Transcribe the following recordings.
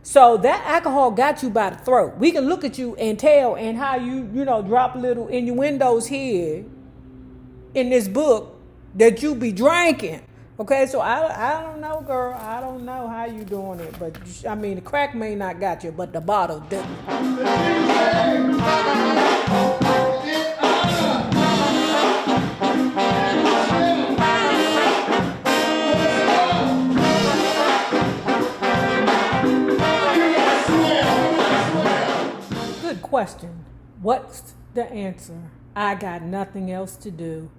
So that alcohol got you by the throat. We can look at you and tell and how you drop little innuendos here in this book that you be drinking. Okay, so I don't know, girl. I don't know how you doing it, but I mean, the crack may not got you, but the bottle didn't. Good question. What's the answer? I got nothing else to do.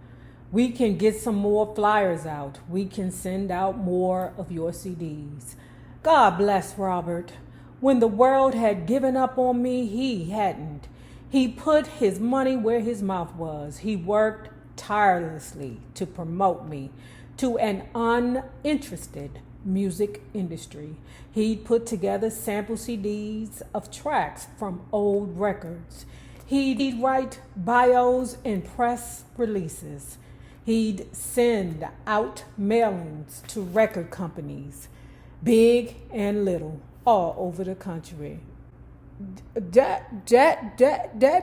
We can get some more flyers out. We can send out more of your CDs. God bless Robert. When the world had given up on me, he hadn't. He put his money where his mouth was. He worked tirelessly to promote me to an uninterested music industry. He'd put together sample CDs of tracks from old records. He'd write bios and press releases. He'd send out mailings to record companies, big and little, all over the country. That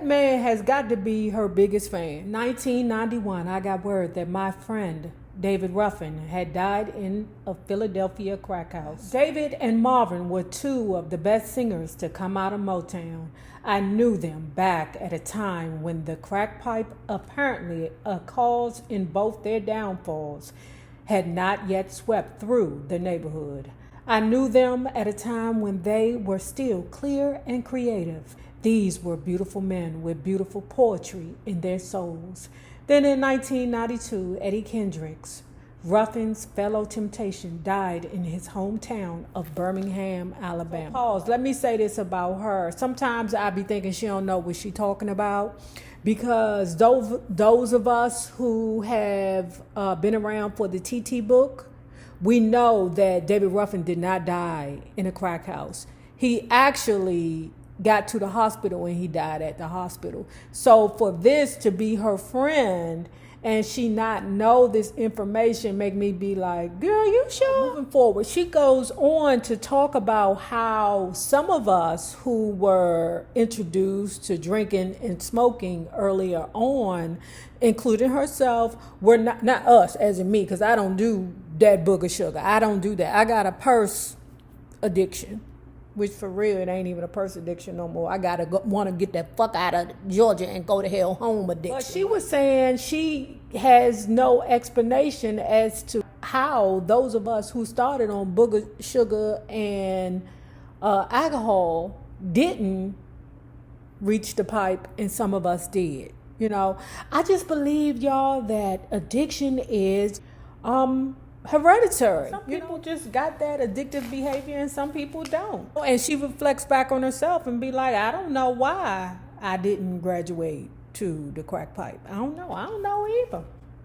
man has got to be her biggest fan. 1991, I got word that my friend David Ruffin had died in a Philadelphia crack house. David and Marvin were two of the best singers to come out of Motown. I knew them back at a time when the crack pipe, apparently a cause in both their downfalls, had not yet swept through the neighborhood. I knew them at a time when they were still clear and creative. These were beautiful men with beautiful poetry in their souls. Then in 1992, Eddie Kendricks, Ruffin's fellow temptation, died in his hometown of Birmingham, Alabama. Pause. Let me say this about her. Sometimes I be thinking she don't know what she talking about, because those of us who have been around for the TT book, we know that David Ruffin did not die in a crack house. He actually got to the hospital and he died at the hospital. So for this to be her friend and she not know this information make me be like, girl, you sure? Moving forward, she goes on to talk about how some of us who were introduced to drinking and smoking earlier on, including herself, were not us as in me, because I don't do that booger sugar. I don't do that. I got a purse addiction, which for real, it ain't even a purse addiction no more. I gotta want to get that fuck out of Georgia and go to hell home addiction. But she was saying she has no explanation as to how those of us who started on booger sugar and alcohol didn't reach the pipe, and some of us did. You know, I just believe, y'all, that addiction is hereditary. Some people just got that addictive behavior and some people don't. And she reflects back on herself and be like, I don't know why I didn't graduate to the crack pipe. I don't know either.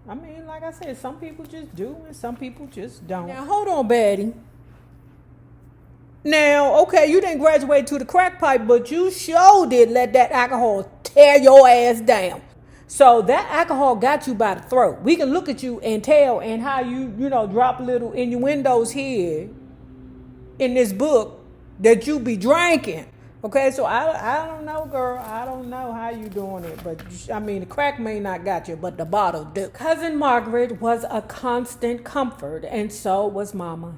I mean, like I said, some people just do and some people just don't. Now, hold on, Betty. Now, okay, you didn't graduate to the crack pipe, but you sure did let that alcohol tear your ass down. So that alcohol got you by the throat. We can look at you and tell and how you drop little innuendos here in this book that you be drinking. Okay, so I don't know, girl. I don't know how you doing it, but I mean, the crack may not got you, but the bottle do. Cousin Margaret was a constant comfort, and so was Mama.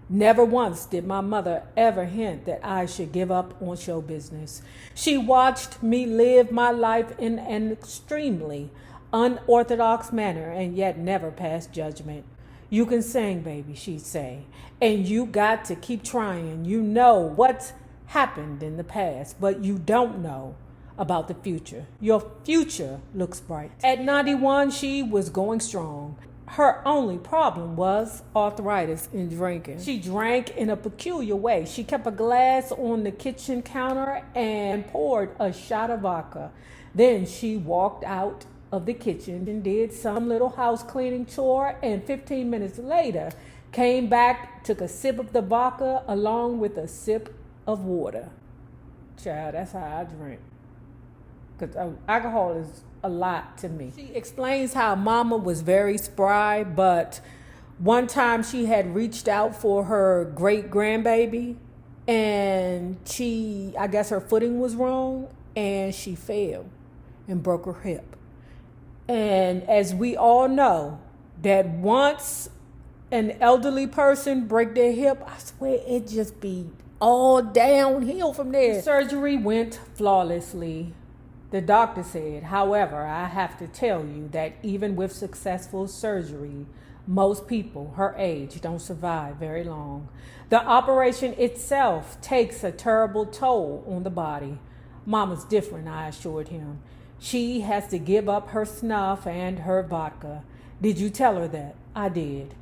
Never once did my mother ever hint that I should give up on show business. She watched me live my life in an extremely unorthodox manner and yet never passed judgment. You can sing, baby, she'd say, and you got to keep trying. You know what's happened in the past, but you don't know about the future. Your future looks bright. At 91, she was going strong. Her only problem was arthritis and drinking. She drank in a peculiar way. She kept a glass on the kitchen counter and poured a shot of vodka. Then she walked out of the kitchen and did some little house cleaning chore, and 15 minutes later came back, took a sip of the vodka along with a sip of water. Child, that's how I drink. Because alcohol is a lot to me. She explains how Mama was very spry, but one time she had reached out for her great grandbaby and I guess her footing was wrong, and she fell and broke her hip. And as we all know, that once an elderly person break their hip, I swear it just be all downhill from there. The surgery went flawlessly, the doctor said. However, I have to tell you that even with successful surgery, most people her age don't survive very long. The operation itself takes a terrible toll on the body. Mama's different, I assured him. She has to give up her snuff and her vodka. Did you tell her that? I did.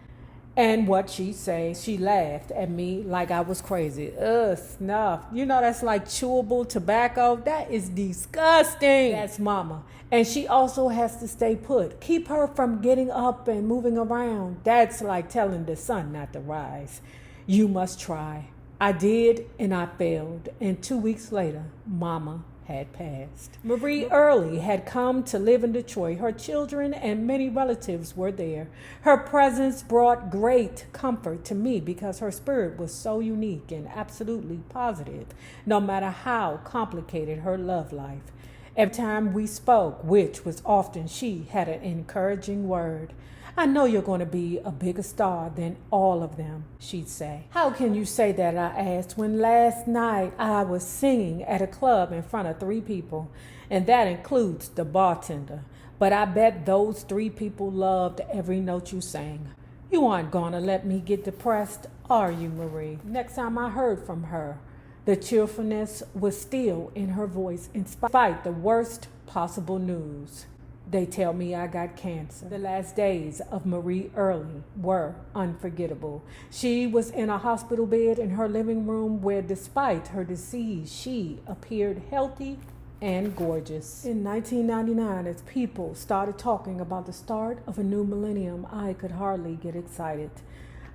And what she say? She laughed at me like I was crazy. Snuff. You know that's like chewable tobacco. That is disgusting. That's Mama. And she also has to stay put. Keep her from getting up and moving around. That's like telling the sun not to rise. You must try. I did, and I failed. And 2 weeks later, Mama had passed. Marie Early had come to live in Detroit. Her children and many relatives were there. Her presence brought great comfort to me because her spirit was so unique and absolutely positive, no matter how complicated her love life. Every time we spoke, which was often, she had an encouraging word. I know you're going to be a bigger star than all of them, she'd say. How can you say that, I asked, when last night I was singing at a club in front of 3 people, and that includes the bartender. But I bet those 3 people loved every note you sang. You aren't going to let me get depressed, are you, Marie? Next time I heard from her, the cheerfulness was still in her voice in spite the worst possible news. They tell me I got cancer. The last days of Marie Early were unforgettable. She was in a hospital bed in her living room where, despite her disease, she appeared healthy and gorgeous. In 1999, as people started talking about the start of a new millennium, I could hardly get excited.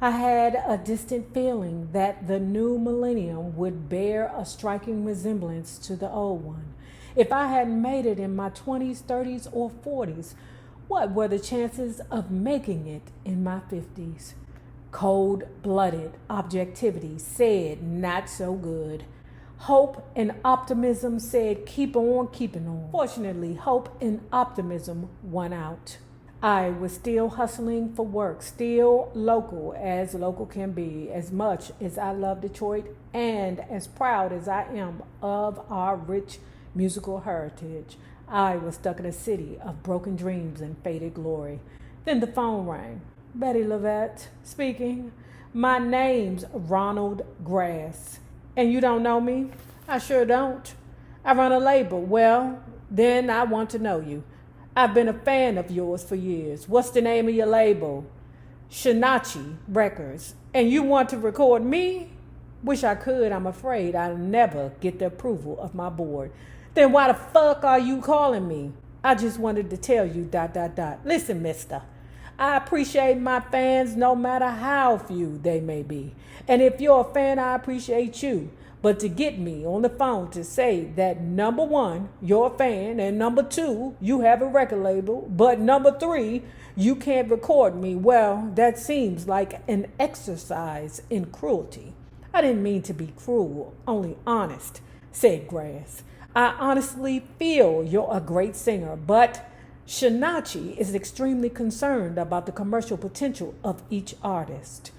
I had a distant feeling that the new millennium would bear a striking resemblance to the old one. If I hadn't made it in my 20s, 30s, or 40s, what were the chances of making it in my 50s? Cold-blooded objectivity said not so good. Hope and optimism said keep on keeping on. Fortunately, hope and optimism won out. I was still hustling for work, still local as local can be. As much as I love Detroit and as proud as I am of our rich musical heritage, I was stuck in a city of broken dreams and faded glory. Then the phone rang. Betty LaVette speaking. My name's Ronald Grass. And you don't know me? I sure don't. I run a label. Well, then I want to know you. I've been a fan of yours for years. What's the name of your label? Shinachi Records. And you want to record me? Wish I could. I'm afraid I'll never get the approval of my board. Then why the fuck are you calling me? I just wanted to tell you ... Listen, mister, I appreciate my fans no matter how few they may be. And if you're a fan, I appreciate you. But to get me on the phone to say that number 1, you're a fan, and number 2, you have a record label, but number 3, you can't record me, well, that seems like an exercise in cruelty. I didn't mean to be cruel, only honest, said Grass. I honestly feel you're a great singer, but Shinachi is extremely concerned about the commercial potential of each artist.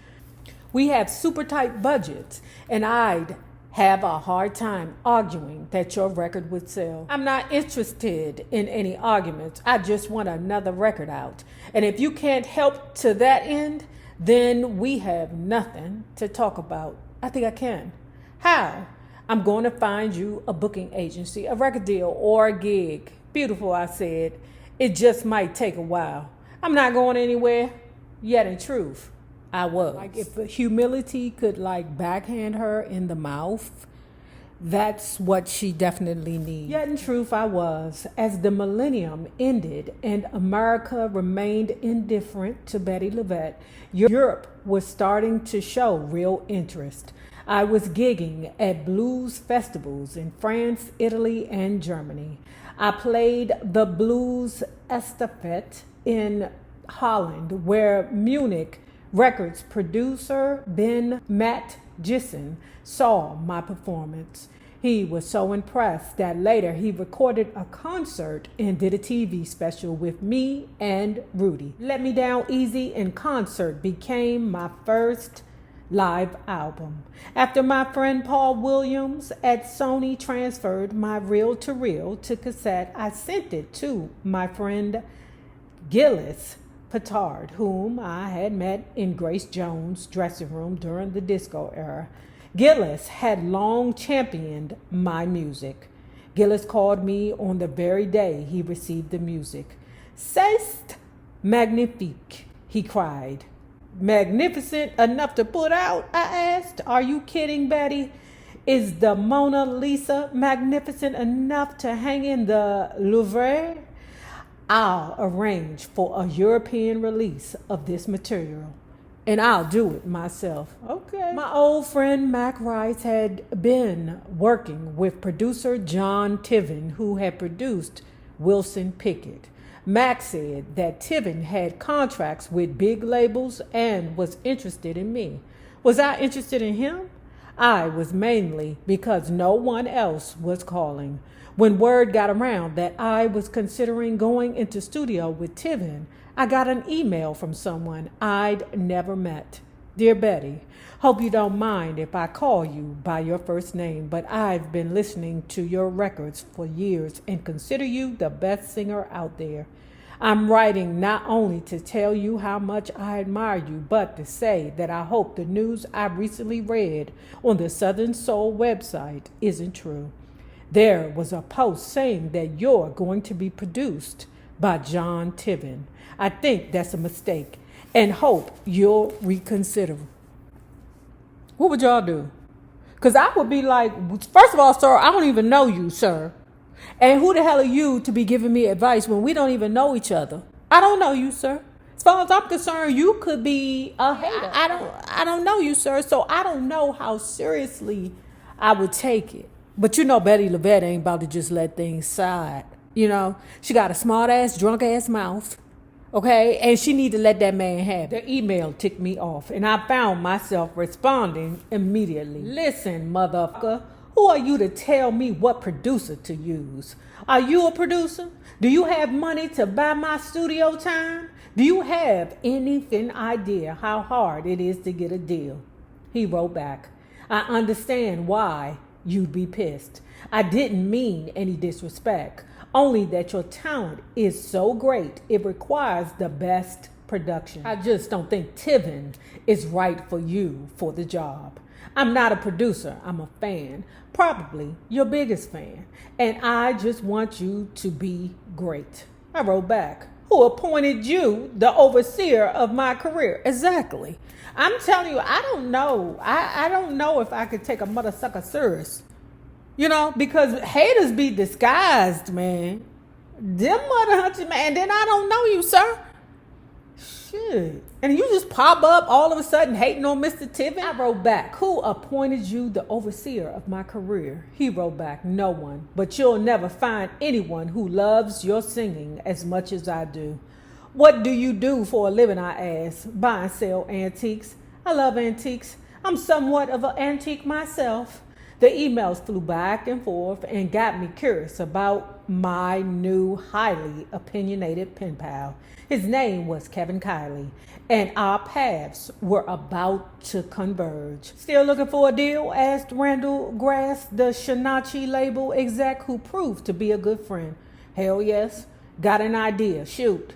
We have super tight budgets, and I'd have a hard time arguing that your record would sell. I'm not interested in any arguments. I just want another record out. And if you can't help to that end, then we have nothing to talk about. I think I can. How? I'm going to find you a booking agency, a record deal, or a gig. Beautiful, I said. It just might take a while. I'm not going anywhere. Yet in truth, I was. Like if humility could backhand her in the mouth, that's what she definitely needs. Yet in truth, I was. As the millennium ended and America remained indifferent to Betty LaVette, Europe was starting to show real interest. I was gigging at blues festivals in France, Italy, and Germany. I played the Blues Estafette in Holland, where Munich Records producer Ben Matt Jissen saw my performance. He was so impressed that later he recorded a concert and did a TV special with me and Whte. Let Me Down Easy in Concert became my first live album. After my friend Paul Williams at Sony transferred my reel-to-reel to cassette, I sent it to my friend Gillis Petard, whom I had met in Grace Jones' dressing room during the disco era. Gillis had long championed my music. Gillis called me on the very day he received the music. "C'est magnifique," he cried. "Magnificent enough to put out?" I asked. "Are you kidding, Bettye? Is the Mona Lisa magnificent enough to hang in the Louvre? I'll arrange for a European release of this material, and I'll do it myself." Okay. My old friend Mac Rice had been working with producer John Tiven, who had produced Wilson Pickett. Mac said that Tiven had contracts with big labels and was interested in me. Was I interested in him? I was, mainly because no one else was calling. When word got around that I was considering going into studio with Tiven, I got an email from someone I'd never met. "Dear Bettye, hope you don't mind if I call you by your first name, but I've been listening to your records for years and consider you the best singer out there. I'm writing not only to tell you how much I admire you, but to say that I hope the news I recently read on the Southern Soul website isn't true. There was a post saying that you're going to be produced by John Tiven. I think that's a mistake and hope you'll reconsider." What would y'all do? Because I would be like, first of all, sir, I don't even know you, sir. And who the hell are you to be giving me advice when we don't even know each other? I don't know you, sir. As far as I'm concerned, you could be a hater. I don't know you, sir. So I don't know how seriously I would take it. But you know Betty LaVette ain't about to just let things slide. You know, she got a smart ass, drunk ass mouth. Okay, and she need to let that man have it. The email ticked me off, and I found myself responding immediately. "Listen, motherfucker, who are you to tell me what producer to use? Are you a producer? Do you have money to buy my studio time? Do you have anything idea how hard it is to get a deal?" He wrote back, "I understand why you'd be pissed. I didn't mean any disrespect, only that your talent is so great it requires the best production. I just don't think Tiven is right for you for the job. I'm not a producer, I'm a fan, probably your biggest fan, and I just want you to be great." I wrote back, "Who appointed you the overseer of my career?" Exactly. I'm telling you, I don't know. I don't know if I could take a mother sucker serious. You know, because haters be disguised, man. Them mother hunters, man. And then I don't know you, sir. Shit. And you just pop up all of a sudden hating on Mr. Tiven. I wrote back, "Who appointed you the overseer of my career?" He wrote back, "No one. But you'll never find anyone who loves your singing as much as I do." "What do you do for a living?" I asked. "Buy and sell antiques." "I love antiques. I'm somewhat of an antique myself." The emails flew back and forth and got me curious about my new highly opinionated pen pal. His name was Kevin Kiley, and our paths were about to converge. "Still looking for a deal?" asked Randall Grass, the Shinachi label exec who proved to be a good friend. "Hell yes. Got an idea. Shoot."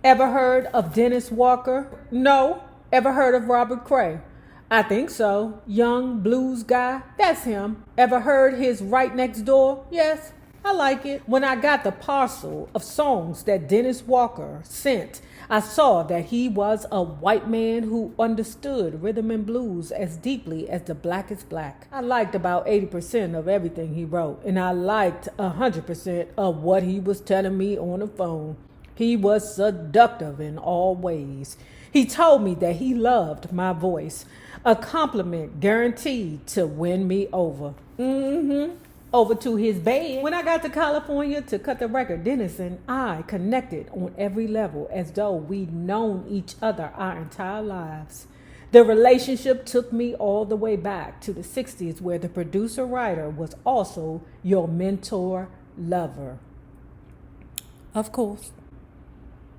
"Ever heard of Dennis Walker?" "No." "Ever heard of Robert Cray?" "I think so. Young blues guy." "That's him." "Ever heard his Right Next Door?" "Yes." "I like it." When I got the parcel of songs that Dennis Walker sent, I saw that he was a white man who understood rhythm and blues as deeply as the blackest black. I liked about 80% of everything he wrote, and I liked 100% of what he was telling me on the phone. He was seductive in all ways. He told me that he loved my voice, a compliment guaranteed to win me over. Over to his bed. When I got to California to cut the record, Dennis and I connected on every level as though we'd known each other our entire lives. The relationship took me all the way back to the 60s, where the producer-writer was also your mentor lover. Of course.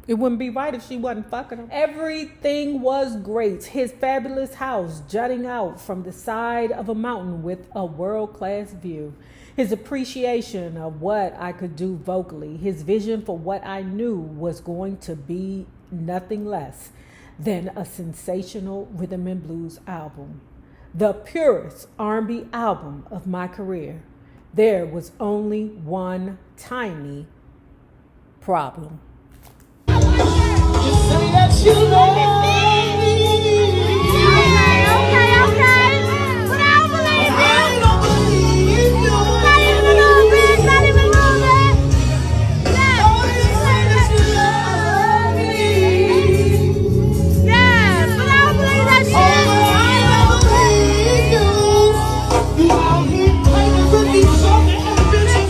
It wouldn't be right if she wasn't fucking him. Everything was great. His fabulous house jutting out from the side of a mountain with a world-class view. His appreciation of what I could do vocally. His vision for what I knew was going to be nothing less than a sensational rhythm and blues album. The purest R&B album of my career. There was only one tiny problem. Say that you love me. Okay. But I don't believe you. I don't believe you. Not even a little bit. Not even a little bit. Yeah. Say that you love me. Yeah, but I don't believe that shit. I don't believe you. You out here playing with these songs and bitches.